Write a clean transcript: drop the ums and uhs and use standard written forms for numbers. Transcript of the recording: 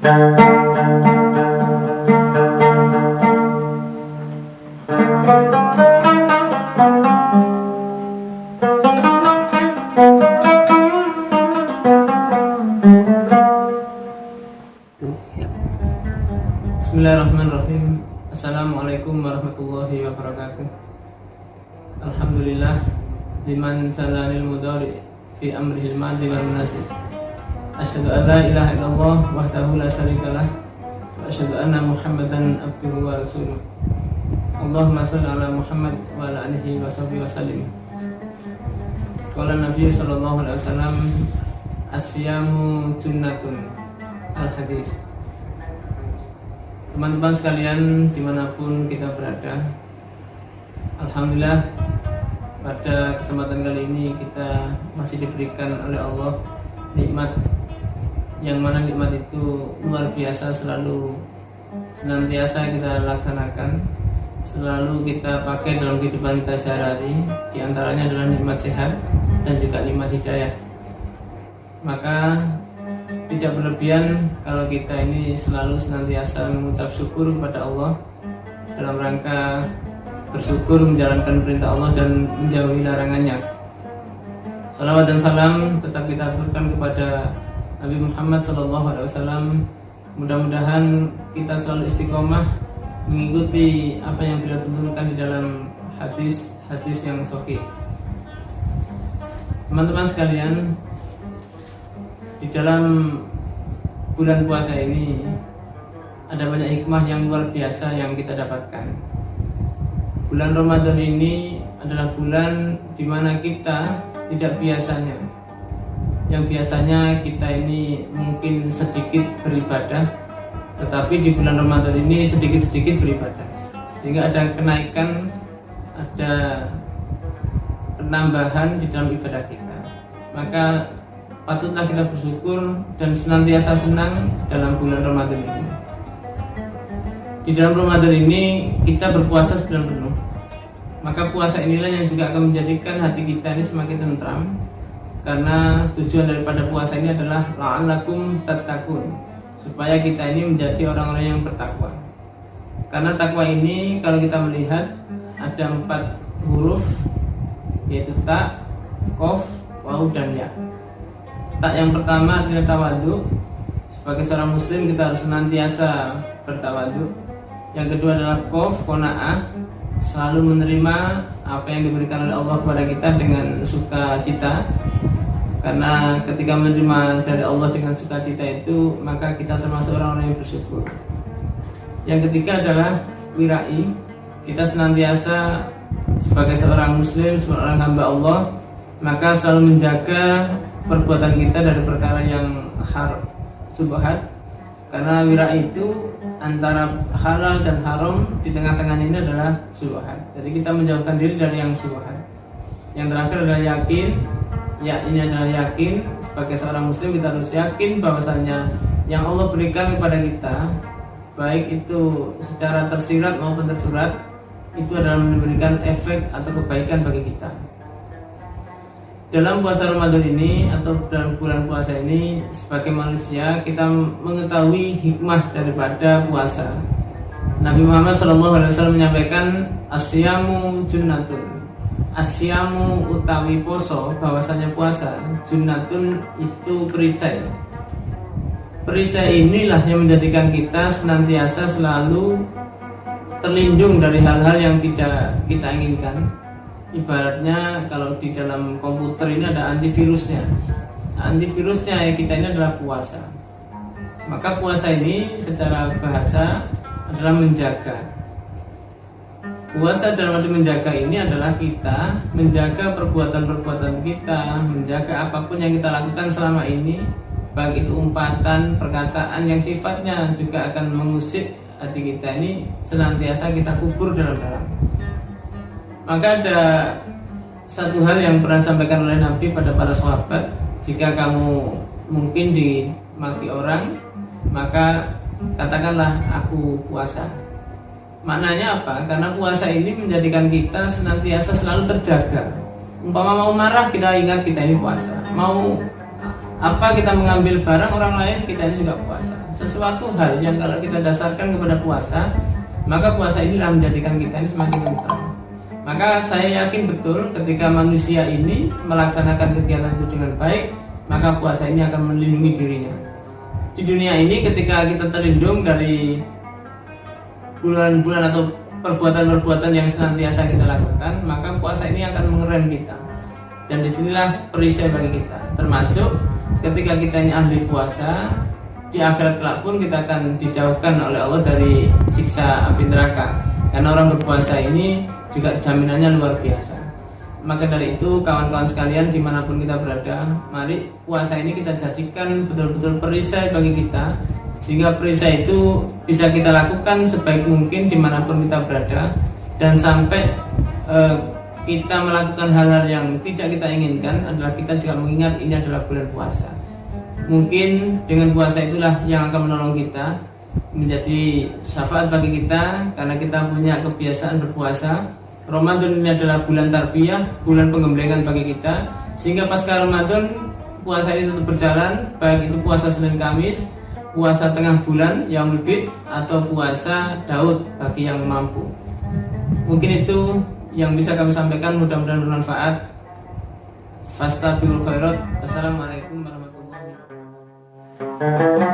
Bismillahirrahmanirrahim. Assalamualaikum warahmatullahi wabarakatuh. Alhamdulillah liman jalanil mudhari fi amrihil madi wal nasib. Asyhadu an la ilaha illallah wahdahu la syarikalah wa asyhadu anna Muhammadan abduhu wa rasuluh. Allahumma shalli ala Muhammad wa ala alihi wa sahbihi wa sallim. Qala Nabi sallallahu alaihi wasallam, asyamu junnatun. Al-hadis. Teman-teman sekalian dimanapun kita berada, alhamdulillah pada kesempatan kali ini kita masih diberikan oleh Allah nikmat, yang mana nikmat itu luar biasa, selalu senantiasa kita laksanakan, selalu kita pakai dalam kehidupan kita sehari-hari. Di antaranya adalah nikmat sehat dan juga nikmat hidayah. Maka tidak berlebihan kalau kita ini selalu senantiasa mengucap syukur kepada Allah dalam rangka bersyukur menjalankan perintah Allah dan menjauhi larangannya. Salawat dan salam tetap kita aturkan kepada Nabi Muhammad SAW. Mudah-mudahan kita selalu istiqomah mengikuti apa yang beliau tuntunkan di dalam hadis-hadis yang sahih. Teman-teman sekalian, di dalam bulan puasa ini ada banyak hikmah yang luar biasa yang kita dapatkan. Bulan Ramadan ini adalah bulan di mana kita tidak biasanya, yang biasanya kita ini mungkin sedikit beribadah, tetapi di bulan Ramadan ini sedikit-sedikit beribadah, sehingga ada kenaikan, ada penambahan di dalam ibadah kita. Maka patutlah kita bersyukur dan senantiasa senang dalam bulan Ramadan ini. Di dalam Ramadan ini kita berpuasa sebulan penuh. Maka puasa inilah yang juga akan menjadikan hati kita ini semakin tentram, karena tujuan daripada puasa ini adalah la'allakum tattaqun, supaya kita ini menjadi orang-orang yang bertakwa. Karena takwa ini kalau kita melihat ada 4 huruf, yaitu ta, qaf, waw, dan ya. Tak yang pertama adalah tawadhu. Sebagai seorang muslim kita harus senantiasa bertawadhu. Yang kedua adalah qaf, qanaah, selalu menerima apa yang diberikan oleh Allah kepada kita dengan sukacita. Karena ketika menerima dari Allah dengan sukacita itu, maka kita termasuk orang-orang yang bersyukur. Yang ketiga adalah wirai. Kita senantiasa sebagai seorang muslim, seorang hamba Allah, maka selalu menjaga perbuatan kita dari perkara yang subhat, karena wira itu antara halal dan haram, di tengah-tengahnya ini adalah subhat. Jadi kita menjauhkan diri dari yang subhat. Yang terakhir adalah yakin. Ya, ini adalah yakin. Sebagai seorang muslim kita harus yakin bahwasanya yang Allah berikan kepada kita, baik itu secara tersirat maupun tersurat, itu adalah memberikan efek atau kebaikan bagi kita. Dalam puasa Ramadan ini atau dalam bulan puasa ini, sebagai manusia kita mengetahui hikmah daripada puasa. Nabi Muhammad SAW menyampaikan, asyamu junnatun. Asyamu utawi poso, bahwasanya puasa, junnatun itu perisai. Perisai inilah yang menjadikan kita senantiasa selalu terlindung dari hal-hal yang tidak kita inginkan. Ibaratnya kalau di dalam komputer ini ada antivirusnya. Antivirusnya kita ini adalah puasa. Maka puasa ini secara bahasa adalah menjaga. Puasa dalam arti menjaga ini adalah kita menjaga perbuatan-perbuatan kita, menjaga apapun yang kita lakukan selama ini, baik itu umpatan, perkataan yang sifatnya juga akan mengusik hati kita ini, senantiasa kita kubur dalam-dalam. Maka ada satu hal yang pernah disampaikan oleh Nabi pada para sahabat, jika kamu mungkin dimaki orang, maka katakanlah aku puasa. Maknanya apa? Karena puasa ini menjadikan kita senantiasa selalu terjaga. Umpama mau marah, kita ingat kita ini puasa. Mau apa kita mengambil barang orang lain, kita ini juga puasa. Sesuatu hal yang kalau kita dasarkan kepada puasa, maka puasa inilah menjadikan kita ini semakin tenang. Maka saya yakin betul ketika manusia ini melaksanakan kegiatan itu dengan baik, maka puasa ini akan melindungi dirinya. Di dunia ini ketika kita terlindung dari bulan-bulan atau perbuatan-perbuatan yang senantiasa kita lakukan, maka puasa ini akan mengerem kita. Dan disinilah perisai bagi kita. Termasuk ketika kita ini ahli puasa, di akhirat kelak pun kita akan dijauhkan oleh Allah dari siksa api neraka. Karena orang berpuasa ini juga jaminannya luar biasa. Maka dari itu kawan-kawan sekalian dimanapun kita berada, mari puasa ini kita jadikan betul-betul perisai bagi kita, sehingga perisai itu bisa kita lakukan sebaik mungkin dimanapun kita berada, dan sampai kita melakukan hal-hal yang tidak kita inginkan adalah kita juga mengingat ini adalah bulan puasa. Mungkin dengan puasa itulah yang akan menolong kita, menjadi syafaat bagi kita, karena kita punya kebiasaan berpuasa. Ramadan ini adalah bulan tarbiyah, bulan penggemblengan bagi kita, sehingga pasca Ramadan puasa ini tetap berjalan, baik itu puasa Senin Kamis, puasa tengah bulan Yaumul Bid, atau puasa Daud bagi yang mampu. Mungkin itu yang bisa kami sampaikan, mudah-mudahan bermanfaat. Fastabiqul khairat. Wassalamualaikum warahmatullahi wabarakatuh.